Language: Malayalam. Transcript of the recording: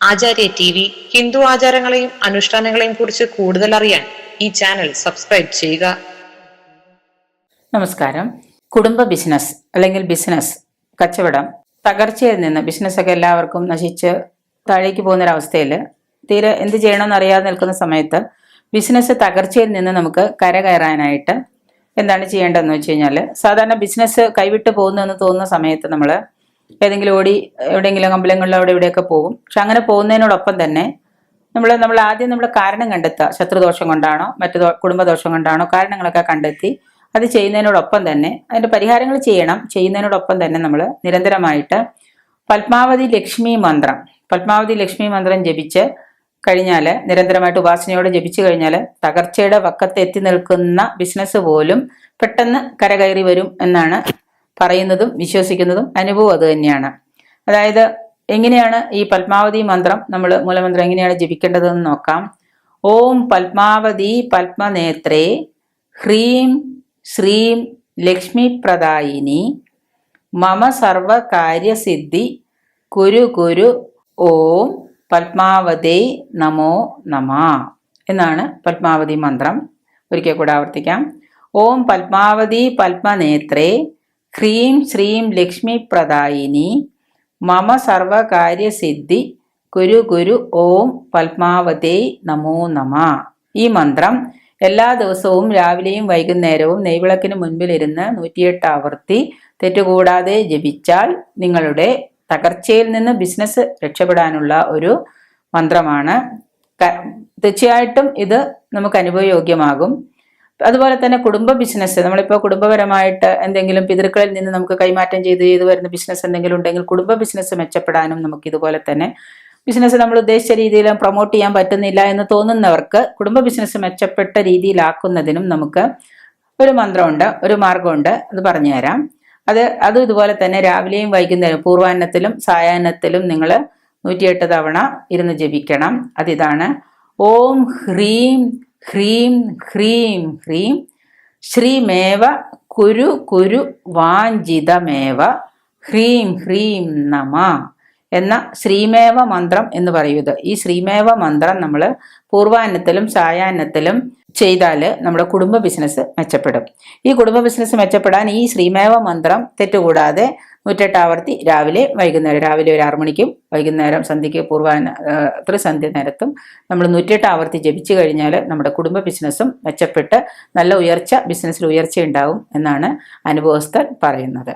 ആചാര്യ TV ഹിന്ദു ആചാരങ്ങളെയും അനുഷ്ഠാനങ്ങളെയും കുറിച്ച് കൂടുതൽ അറിയാൻ ഈ ചാനൽ സബ്സ്ക്രൈബ് ചെയ്യുക. നമസ്കാരം. കുടുംബ ബിസിനസ് അല്ലെങ്കിൽ ബിസിനസ് കച്ചവടം തകർച്ചയിൽ നിന്ന് ബിസിനസ്സൊക്കെ എല്ലാവർക്കും നശിച്ച് താഴേക്ക് പോകുന്നൊരവസ്ഥയിൽ തീരെ എന്ത് ചെയ്യണമെന്ന് അറിയാതെ നിൽക്കുന്ന സമയത്ത് ബിസിനസ് തകർച്ചയിൽ നിന്ന് നമുക്ക് കരകയറാനായിട്ട് എന്താണ് ചെയ്യേണ്ടതെന്ന് വെച്ച് കഴിഞ്ഞാൽ, സാധാരണ ബിസിനസ് കൈവിട്ട് പോകുന്നു എന്ന് തോന്നുന്ന സമയത്ത് നമ്മൾ ഏതെങ്കിലും എവിടെയെങ്കിലും അമ്പലങ്ങളിലോ അവിടെ ഇവിടെയൊക്കെ പോകും. പക്ഷെ അങ്ങനെ പോകുന്നതിനോടൊപ്പം തന്നെ നമ്മൾ ആദ്യം കാരണം കണ്ടെത്തുക. ശത്രുദോഷം കൊണ്ടാണോ മറ്റു കുടുംബദോഷം കൊണ്ടാണോ കാരണങ്ങളൊക്കെ കണ്ടെത്തി അത് ചെയ്യുന്നതിനോടൊപ്പം തന്നെ അതിൻ്റെ പരിഹാരങ്ങൾ ചെയ്യുന്നതിനോടൊപ്പം തന്നെ നമ്മൾ നിരന്തരമായിട്ട് പത്മാവതി ലക്ഷ്മി മന്ത്രം ജപിച്ച് കഴിഞ്ഞാൽ, നിരന്തരമായിട്ട് ഉപാസനയോടെ ജപിച്ചു കഴിഞ്ഞാൽ തകർച്ചയുടെ വക്കത്ത് എത്തി നിൽക്കുന്ന ബിസിനസ് പോലും പെട്ടെന്ന് കരകയറി വരും എന്നാണ് പറയുന്നതും വിശ്വസിക്കുന്നതും. അനുഭവം അത് തന്നെയാണ്. അതായത് എങ്ങനെയാണ് ഈ പത്മാവതി മന്ത്രം, നമ്മൾ മൂലമന്ത്രം എങ്ങനെയാണ് ജപിക്കേണ്ടതെന്ന് നോക്കാം. ഓം പത്മാവതി പത്മനേത്രേ ഹ്രീം ശ്രീം ലക്ഷ്മി പ്രദായിനി മമ സർവകാര്യസിദ്ധി കുരു കുരു ഓം പത്മാവതേ നമോ നമ എന്നാണ് പത്മാവതി മന്ത്രം. ഒരിക്കൽ കൂടെ ആവർത്തിക്കാം. ഓം പത്മാവതി പത്മനേത്രേ ഹ്രീം ശ്രീം ലക്ഷ്മി പ്രദായിനി മമ സർവകാര്യസിദ്ധി കുരു കുരു ഓം പത്മാവതേ നമോ നമ. ഈ മന്ത്രം എല്ലാ ദിവസവും രാവിലെയും വൈകുന്നേരവും നെയ്വിളക്കിന് മുൻപിലിരുന്ന് 108 ആവർത്തി തെറ്റുകൂടാതെ ജപിച്ചാൽ നിങ്ങളുടെ തകർച്ചയിൽ നിന്ന് ബിസിനസ് രക്ഷപ്പെടാനുള്ള ഒരു മന്ത്രമാണ്. തീർച്ചയായിട്ടും ഇത് നമുക്ക് അനുഭവയോഗ്യമാകും. അതുപോലെ തന്നെ കുടുംബ ബിസിനസ്, നമ്മളിപ്പോൾ കുടുംബപരമായിട്ട് എന്തെങ്കിലും പിതൃക്കളിൽ നിന്ന് നമുക്ക് കൈമാറ്റം ചെയ്ത് വരുന്ന ബിസിനസ് എന്തെങ്കിലും ഉണ്ടെങ്കിൽ കുടുംബ ബിസിനസ് മെച്ചപ്പെടാനും നമുക്ക് ഇതുപോലെ തന്നെ ബിസിനസ് നമ്മൾ ഉദ്ദേശിച്ച രീതിയിൽ പ്രൊമോട്ട് ചെയ്യാൻ പറ്റുന്നില്ല എന്ന് തോന്നുന്നവർക്ക് കുടുംബ ബിസിനസ് മെച്ചപ്പെട്ട രീതിയിലാക്കുന്നതിനും നമുക്ക് ഒരു മന്ത്രമുണ്ട്, ഒരു മാർഗമുണ്ട്. അത് പറഞ്ഞു തരാം. അതും ഇതുപോലെ തന്നെ രാവിലെയും വൈകുന്നേരം പൂർവാന്നത്തിലും സായാഹ്നത്തിലും നിങ്ങൾ 108 തവണ ഇരുന്ന് ജപിക്കണം. അതിതാണ്: ഓം ഹ്രീം ഹ്രീം ഹ്രീം ഹ്രീം ശ്രീമേവ കുരു കുരു വാഞ്ചിതമേവ ഹ്രീം ഹ്രീം നമ എന്ന ശ്രീമേവ മന്ത്രം എന്ന് പറയുന്നത്. ഈ ശ്രീമേവ മന്ത്രം നമ്മൾ പൂർവാന്നത്തിലും സായാഹ്നത്തിലും ചെയ്താൽ നമ്മുടെ കുടുംബ ബിസിനസ് മെച്ചപ്പെടും. ഈ കുടുംബ ബിസിനസ് മെച്ചപ്പെടാൻ ഈ ശ്രീമേവ മന്ത്രം തെറ്റുകൂടാതെ 108 ആവർത്തി രാവിലെ വൈകുന്നേരം, രാവിലെ ഒരു 6 മണിക്കും വൈകുന്നേരം സന്ധ്യയ്ക്ക് ത്രിസന്ധ്യ നേരത്തും നമ്മൾ 108 ആവർത്തി ജപിച്ചു കഴിഞ്ഞാൽ നമ്മുടെ കുടുംബ ബിസിനസ്സും മെച്ചപ്പെട്ട് നല്ല ബിസിനസ്സിൽ ഉയർച്ച ഉണ്ടാവും എന്നാണ് അനുഭവസ്ഥർ പറയുന്നത്.